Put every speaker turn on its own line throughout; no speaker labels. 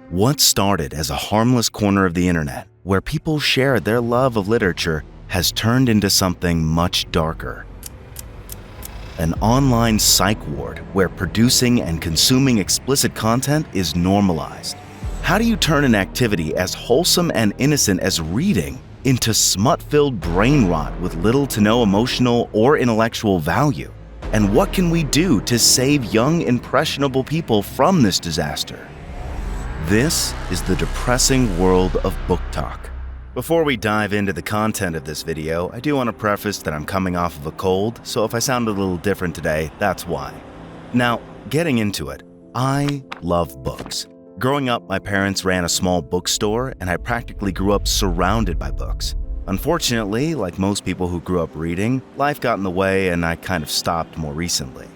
What started as a harmless corner of the internet, where people shared their love of literature, has turned into something much darker. An online psych ward where producing and consuming explicit content is normalized. How do you turn an activity as wholesome and innocent as reading into smut-filled brain rot with little to no emotional or intellectual value? And what can we do to save young, impressionable people from this disaster? This is the depressing world of Booktok. Before we dive into the content of this video, I do want to preface that I'm coming off of a cold, so if I sound a little different today, that's why. Now, getting into it, I love books. Growing up, my parents ran a small bookstore, and I practically grew up surrounded by books. Unfortunately, like most people who grew up reading, life got in the way and I kind of stopped more recently.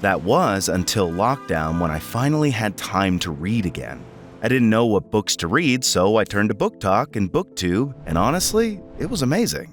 That was until lockdown, when I finally had time to read again. I didn't know what books to read, so I turned to Booktok and Booktube, and honestly, it was amazing.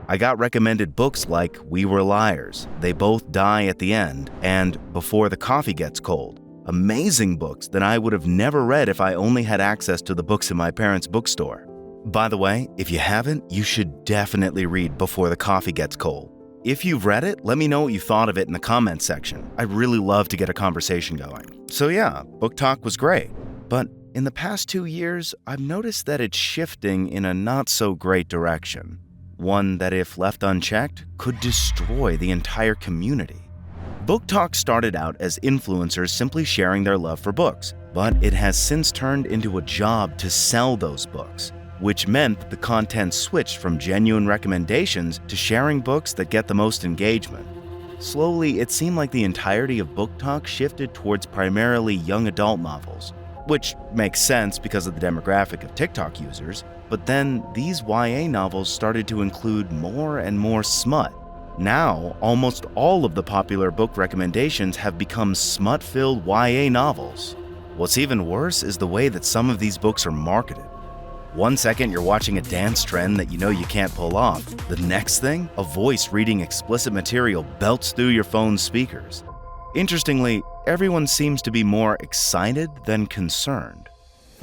I got recommended books like We Were Liars, They Both Die at the End, and Before the Coffee Gets Cold. Amazing books that I would have never read if I only had access to the books in my parents' bookstore. By the way, if you haven't, you should definitely read Before the Coffee Gets Cold. If you've read it, let me know what you thought of it in the comments section. I'd really love to get a conversation going. So yeah, Booktok was great, but in the past 2 years, I've noticed that it's shifting in a not-so-great direction. One that, if left unchecked, could destroy the entire community. Booktok started out as influencers simply sharing their love for books, but it has since turned into a job to sell those books, which meant that the content switched from genuine recommendations to sharing books that get the most engagement. Slowly, it seemed like the entirety of Booktok shifted towards primarily young adult novels, which makes sense because of the demographic of TikTok users, but then these YA novels started to include more and more smut. Now, almost all of the popular book recommendations have become smut-filled YA novels. What's even worse is the way that some of these books are marketed. One second you're watching a dance trend that you know you can't pull off. The next thing, a voice reading explicit material belts through your phone's speakers. Interestingly, everyone seems to be more excited than concerned.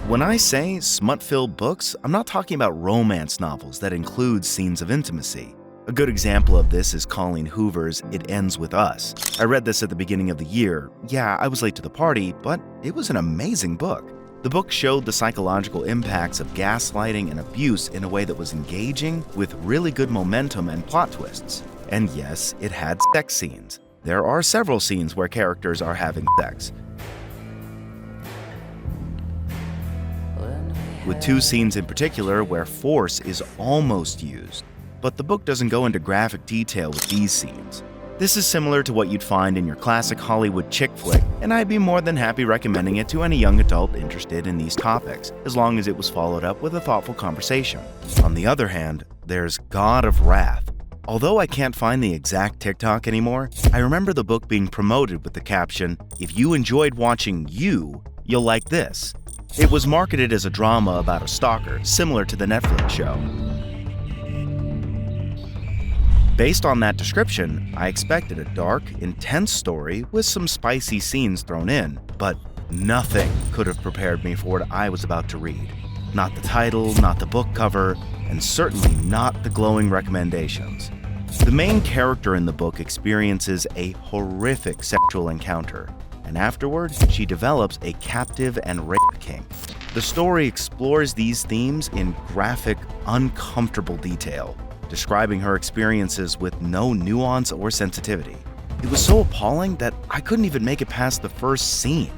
When I say smut-filled books, I'm not talking about romance novels that include scenes of intimacy. A good example of this is Colleen Hoover's It Ends With Us. I read this at the beginning of the year. Yeah, I was late to the party, but it was an amazing book. The book showed the psychological impacts of gaslighting and abuse in a way that was engaging, with really good momentum and plot twists. And yes, it had sex scenes. There are several scenes where characters are having sex, with 2 scenes in particular where force is almost used. But the book doesn't go into graphic detail with these scenes. This is similar to what you'd find in your classic Hollywood chick flick, and I'd be more than happy recommending it to any young adult interested in these topics, as long as it was followed up with a thoughtful conversation. On the other hand, there's God of Wrath. Although I can't find the exact TikTok anymore, I remember the book being promoted with the caption, "If you enjoyed watching You, you'll like this." It was marketed as a drama about a stalker, similar to the Netflix show. Based on that description, I expected a dark, intense story with some spicy scenes thrown in, but nothing could have prepared me for what I was about to read. Not the title, not the book cover, and certainly not the glowing recommendations. The main character in the book experiences a horrific sexual encounter, and afterward, she develops a captive and rape kink. The story explores these themes in graphic, uncomfortable detail, describing her experiences with no nuance or sensitivity. It was so appalling that I couldn't even make it past the first scene.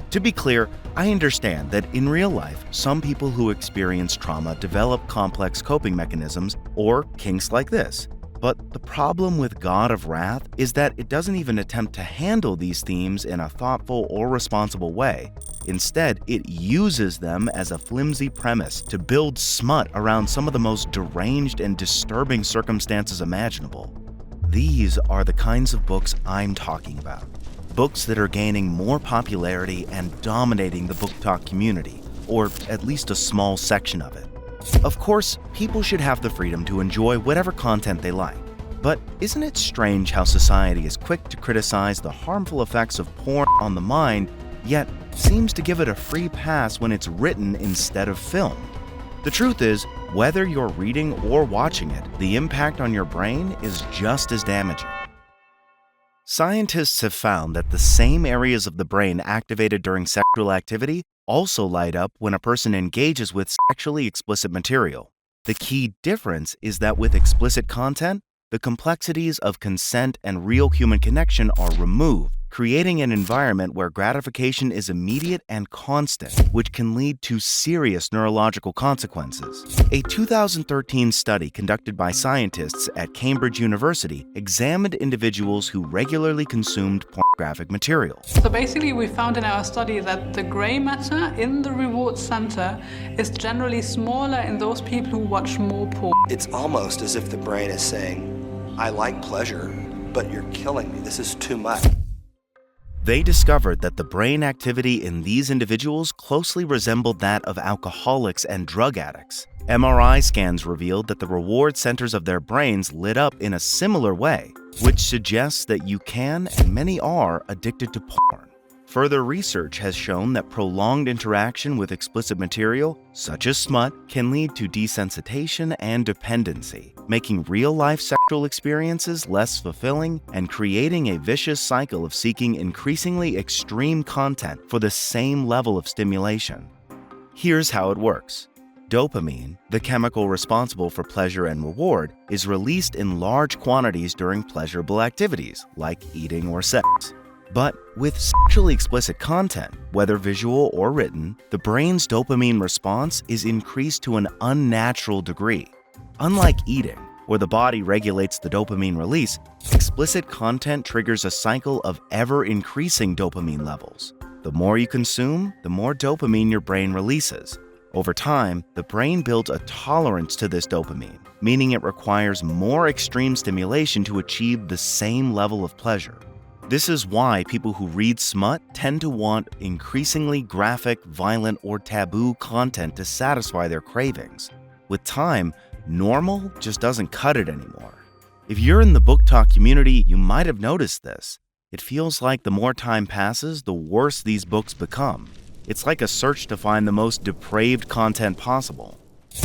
To be clear, I understand that in real life, some people who experience trauma develop complex coping mechanisms or kinks like this. But the problem with God of Wrath is that it doesn't even attempt to handle these themes in a thoughtful or responsible way. Instead, it uses them as a flimsy premise to build smut around some of the most deranged and disturbing circumstances imaginable. These are the kinds of books I'm talking about. Books that are gaining more popularity and dominating the Booktok community, or at least a small section of it. Of course, people should have the freedom to enjoy whatever content they like. But isn't it strange how society is quick to criticize the harmful effects of porn on the mind, yet seems to give it a free pass when it's written instead of filmed. The truth is, whether you're reading or watching it, the impact on your brain is just as damaging. Scientists have found that the same areas of the brain activated during sexual activity also light up when a person engages with sexually explicit material. The key difference is that with explicit content, the complexities of consent and real human connection are removed, creating an environment where gratification is immediate and constant, which can lead to serious neurological consequences. A 2013 study conducted by scientists at Cambridge University examined individuals who regularly consumed pornographic material.
So basically, we found in our study that the gray matter in the reward center is generally smaller in those people who watch more porn.
It's almost as if the brain is saying, I like pleasure, but you're killing me. This is too much.
They discovered that the brain activity in these individuals closely resembled that of alcoholics and drug addicts. MRI scans revealed that the reward centers of their brains lit up in a similar way, which suggests that you can, and many are, addicted to porn. Further research has shown that prolonged interaction with explicit material, such as smut, can lead to desensitization and dependency, making real-life sexual experiences less fulfilling and creating a vicious cycle of seeking increasingly extreme content for the same level of stimulation. Here's how it works. Dopamine, the chemical responsible for pleasure and reward, is released in large quantities during pleasurable activities, like eating or sex. But with sexually explicit content, whether visual or written, the brain's dopamine response is increased to an unnatural degree. Unlike eating, where the body regulates the dopamine release, explicit content triggers a cycle of ever-increasing dopamine levels. The more you consume, the more dopamine your brain releases. Over time, the brain builds a tolerance to this dopamine, meaning it requires more extreme stimulation to achieve the same level of pleasure. This is why people who read smut tend to want increasingly graphic, violent, or taboo content to satisfy their cravings. With time, normal just doesn't cut it anymore. If you're in the Booktok community, you might have noticed this. It feels like the more time passes, the worse these books become. It's like a search to find the most depraved content possible.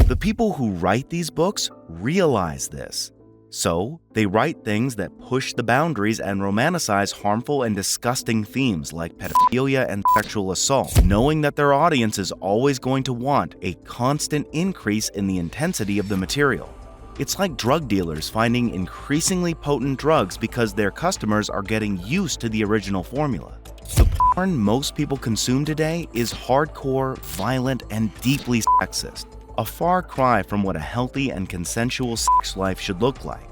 The people who write these books realize this. So, they write things that push the boundaries and romanticize harmful and disgusting themes like pedophilia and sexual assault, knowing that their audience is always going to want a constant increase in the intensity of the material. It's like drug dealers finding increasingly potent drugs because their customers are getting used to the original formula. The porn most people consume today is hardcore, violent, and deeply sexist. A far cry from what a healthy and consensual sex life should look like.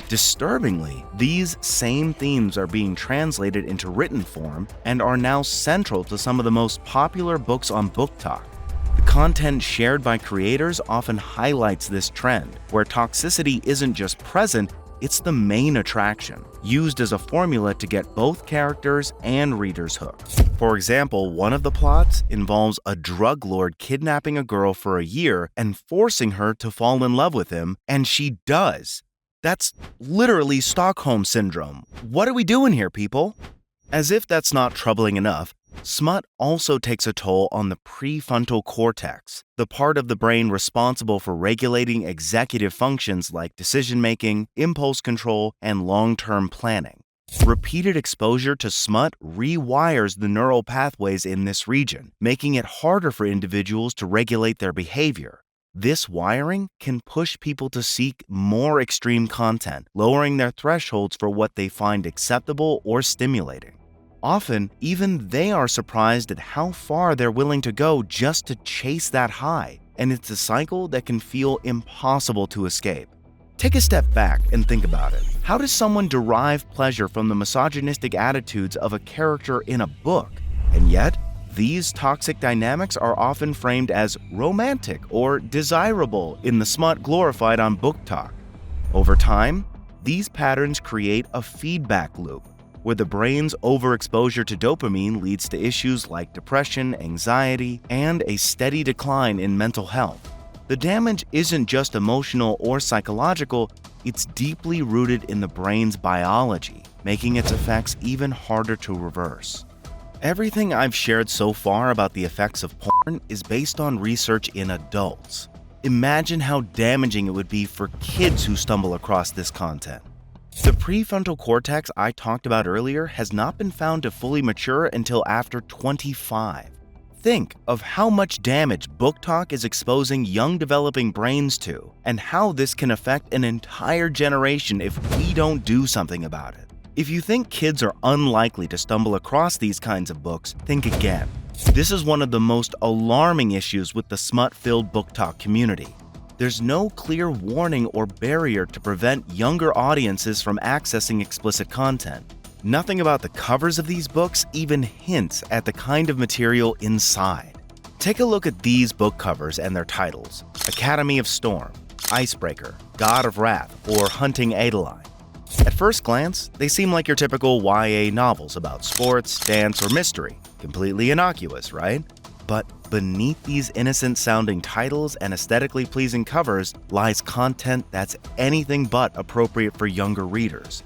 Disturbingly, these same themes are being translated into written form and are now central to some of the most popular books on Booktok. The content shared by creators often highlights this trend, where toxicity isn't just present, it's the main attraction, used as a formula to get both characters and readers hooked. For example, one of the plots involves a drug lord kidnapping a girl for a year and forcing her to fall in love with him, and she does. That's literally Stockholm Syndrome. What are we doing here, people? As if that's not troubling enough, smut also takes a toll on the prefrontal cortex, the part of the brain responsible for regulating executive functions like decision-making, impulse control, and long-term planning. Repeated exposure to smut rewires the neural pathways in this region, making it harder for individuals to regulate their behavior. This wiring can push people to seek more extreme content, lowering their thresholds for what they find acceptable or stimulating. Often, even they are surprised at how far they're willing to go just to chase that high, and it's a cycle that can feel impossible to escape. Take a step back and think about it. How does someone derive pleasure from the misogynistic attitudes of a character in a book? And yet, these toxic dynamics are often framed as romantic or desirable in the smut glorified on Booktok. Over time, these patterns create a feedback loop, where the brain's overexposure to dopamine leads to issues like depression, anxiety, and a steady decline in mental health. The damage isn't just emotional or psychological, it's deeply rooted in the brain's biology, making its effects even harder to reverse. Everything I've shared so far about the effects of porn is based on research in adults. Imagine how damaging it would be for kids who stumble across this content. The prefrontal cortex I talked about earlier has not been found to fully mature until after 25. Think of how much damage Booktok is exposing young developing brains to, and how this can affect an entire generation if we don't do something about it. If you think kids are unlikely to stumble across these kinds of books, think again. This is one of the most alarming issues with the smut-filled Booktok community. There's no clear warning or barrier to prevent younger audiences from accessing explicit content. Nothing about the covers of these books even hints at the kind of material inside. Take a look at these book covers and their titles: Academy of Storm, Icebreaker, God of Wrath, or Hunting Adeline. At first glance, they seem like your typical YA novels about sports, dance, or mystery. Completely innocuous, right? But beneath these innocent-sounding titles and aesthetically pleasing covers lies content that's anything but appropriate for younger readers.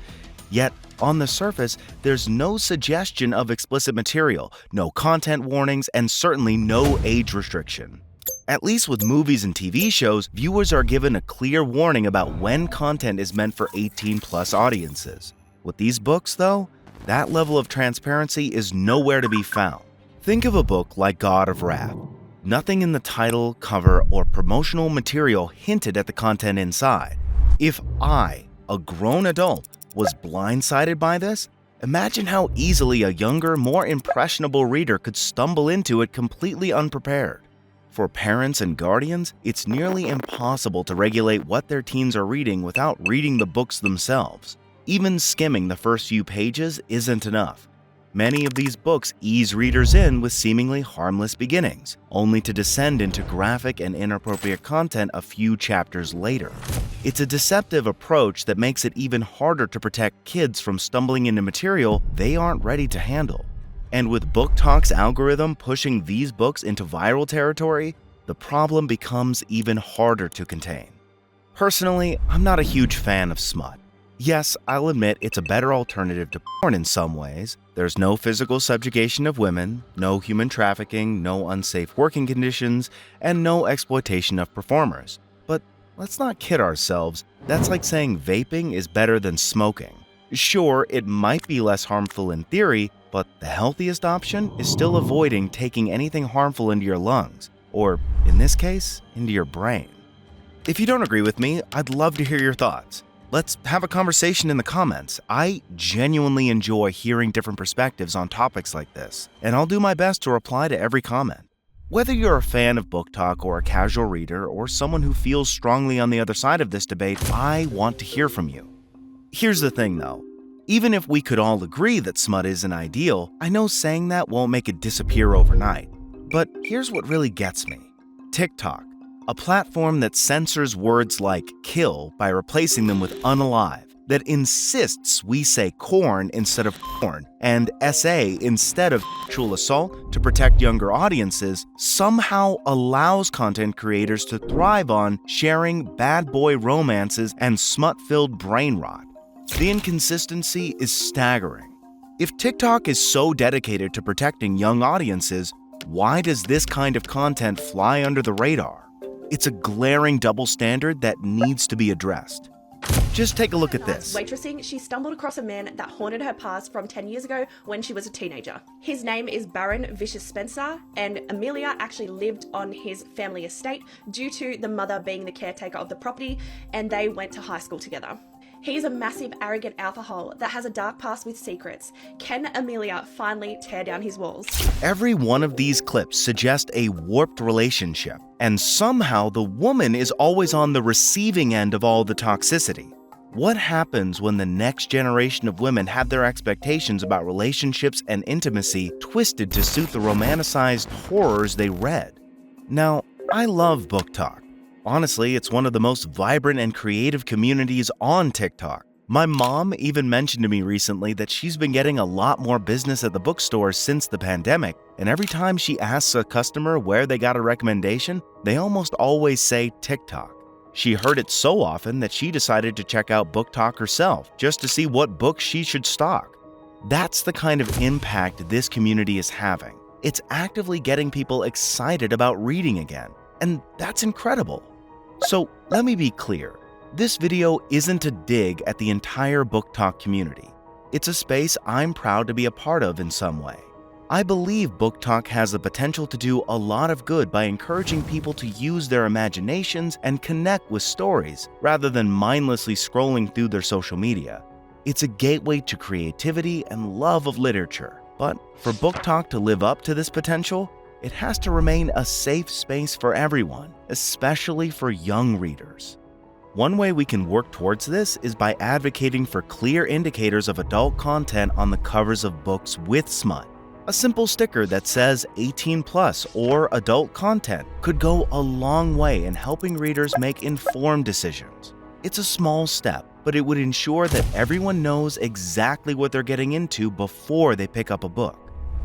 Yet, on the surface, there's no suggestion of explicit material, no content warnings, and certainly no age restriction. At least with movies and TV shows, viewers are given a clear warning about when content is meant for 18-plus audiences. With these books, though, that level of transparency is nowhere to be found. Think of a book like God of Wrath. Nothing in the title, cover, or promotional material hinted at the content inside. If I, a grown adult, was blindsided by this, imagine how easily a younger, more impressionable reader could stumble into it completely unprepared. For parents and guardians, it's nearly impossible to regulate what their teens are reading without reading the books themselves. Even skimming the first few pages isn't enough. Many of these books ease readers in with seemingly harmless beginnings, only to descend into graphic and inappropriate content a few chapters later. It's a deceptive approach that makes it even harder to protect kids from stumbling into material they aren't ready to handle. And with Booktok's algorithm pushing these books into viral territory, the problem becomes even harder to contain. Personally, I'm not a huge fan of smut. Yes, I'll admit it's a better alternative to porn in some ways. There's no physical subjugation of women, no human trafficking, no unsafe working conditions, and no exploitation of performers. But let's not kid ourselves, that's like saying vaping is better than smoking. Sure, it might be less harmful in theory, but the healthiest option is still avoiding taking anything harmful into your lungs, or in this case, into your brain. If you don't agree with me, I'd love to hear your thoughts. Let's have a conversation in the comments. I genuinely enjoy hearing different perspectives on topics like this, and I'll do my best to reply to every comment. Whether you're a fan of Booktok or a casual reader, or someone who feels strongly on the other side of this debate, I want to hear from you. Here's the thing though. Even if we could all agree that smut isn't ideal, I know saying that won't make it disappear overnight. But here's what really gets me. TikTok, a platform that censors words like kill by replacing them with unalive, that insists we say corn instead of porn, and SA instead of sexual assault to protect younger audiences, somehow allows content creators to thrive on sharing bad boy romances and smut-filled brain rot. The inconsistency is staggering. If TikTok is so dedicated to protecting young audiences, why does this kind of content fly under the radar? It's a glaring double standard that needs to be addressed. Just take a look at this.
Waitressing, she stumbled across a man that haunted her past from 10 years ago when she was a teenager. His name is Baron Vicious Spencer, and Amelia actually lived on his family estate due to the mother being the caretaker of the property, and they went to high school together. He's a massive, arrogant alpha hole that has a dark past with secrets. Can Amelia finally tear down his walls?
Every one of these clips suggests a warped relationship, and somehow the woman is always on the receiving end of all the toxicity. What happens when the next generation of women have their expectations about relationships and intimacy twisted to suit the romanticized horrors they read? Now, I love Booktok. Honestly, it's one of the most vibrant and creative communities on TikTok. My mom even mentioned to me recently that she's been getting a lot more business at the bookstore since the pandemic, and every time she asks a customer where they got a recommendation, they almost always say TikTok. She heard it so often that she decided to check out Booktok herself, just to see what books she should stock. That's the kind of impact this community is having. It's actively getting people excited about reading again, and that's incredible. So let me be clear. This video isn't a dig at the entire Booktok community. It's a space I'm proud to be a part of in some way. I believe Booktok has the potential to do a lot of good by encouraging people to use their imaginations and connect with stories rather than mindlessly scrolling through their social media. It's a gateway to creativity and love of literature. But for Booktok to live up to this potential, it has to remain a safe space for everyone, especially for young readers. One way we can work towards this is by advocating for clear indicators of adult content on the covers of books with smut. A simple sticker that says 18+ or adult content could go a long way in helping readers make informed decisions. It's a small step, but it would ensure that everyone knows exactly what they're getting into before they pick up a book.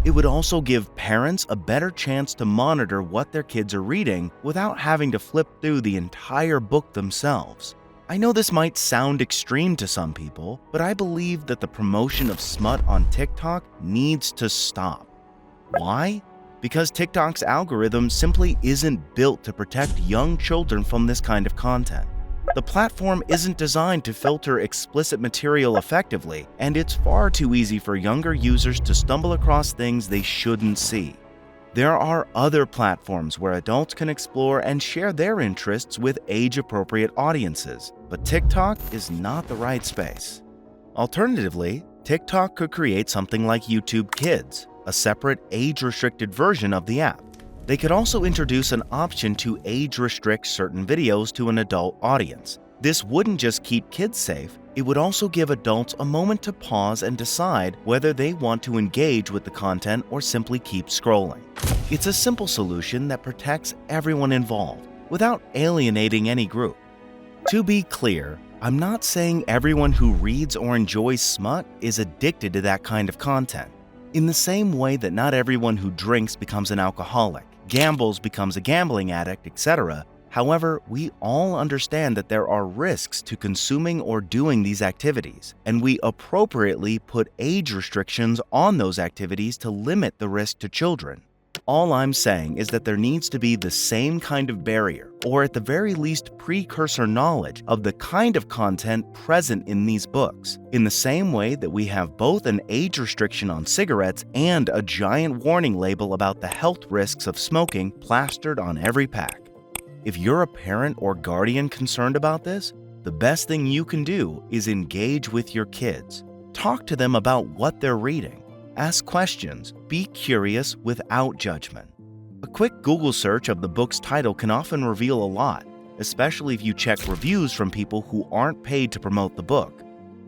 It would also give parents a better chance to monitor what their kids are reading without having to flip through the entire book themselves. I know this might sound extreme to some people, but I believe that the promotion of smut on TikTok needs to stop. Why? Because TikTok's algorithm simply isn't built to protect young children from this kind of content. The platform isn't designed to filter explicit material effectively, and it's far too easy for younger users to stumble across things they shouldn't see. There are other platforms where adults can explore and share their interests with age-appropriate audiences, but TikTok is not the right space. Alternatively, TikTok could create something like YouTube Kids, a separate age-restricted version of the app. They could also introduce an option to age-restrict certain videos to an adult audience. This wouldn't just keep kids safe, it would also give adults a moment to pause and decide whether they want to engage with the content or simply keep scrolling. It's a simple solution that protects everyone involved without alienating any group. To be clear, I'm not saying everyone who reads or enjoys smut is addicted to that kind of content. In the same way that not everyone who drinks becomes an alcoholic, gambles becomes a gambling addict, etc. However, we all understand that there are risks to consuming or doing these activities, and we appropriately put age restrictions on those activities to limit the risk to children. All I'm saying is that there needs to be the same kind of barrier, or at the very least precursor knowledge of the kind of content present in these books, in the same way that we have both an age restriction on cigarettes and a giant warning label about the health risks of smoking plastered on every pack. If you're a parent or guardian concerned about this, the best thing you can do is engage with your kids. Talk to them about what they're reading. Ask questions, be curious without judgment. A quick Google search of the book's title can often reveal a lot, especially if you check reviews from people who aren't paid to promote the book.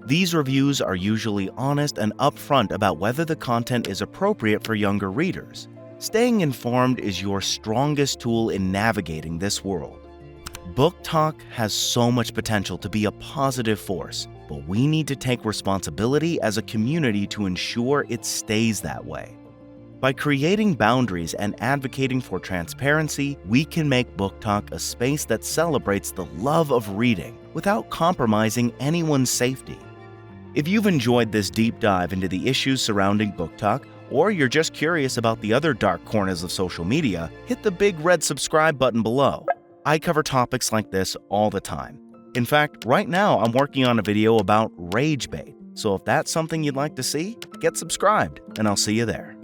These reviews are usually honest and upfront about whether the content is appropriate for younger readers. Staying informed is your strongest tool in navigating this world. Booktok has so much potential to be a positive force, but we need to take responsibility as a community to ensure it stays that way. By creating boundaries and advocating for transparency, we can make Booktok a space that celebrates the love of reading without compromising anyone's safety. If you've enjoyed this deep dive into the issues surrounding Booktok, or you're just curious about the other dark corners of social media, hit the big red subscribe button below. I cover topics like this all the time. In fact, right now I'm working on a video about rage bait, so if that's something you'd like to see, get subscribed, and I'll see you there.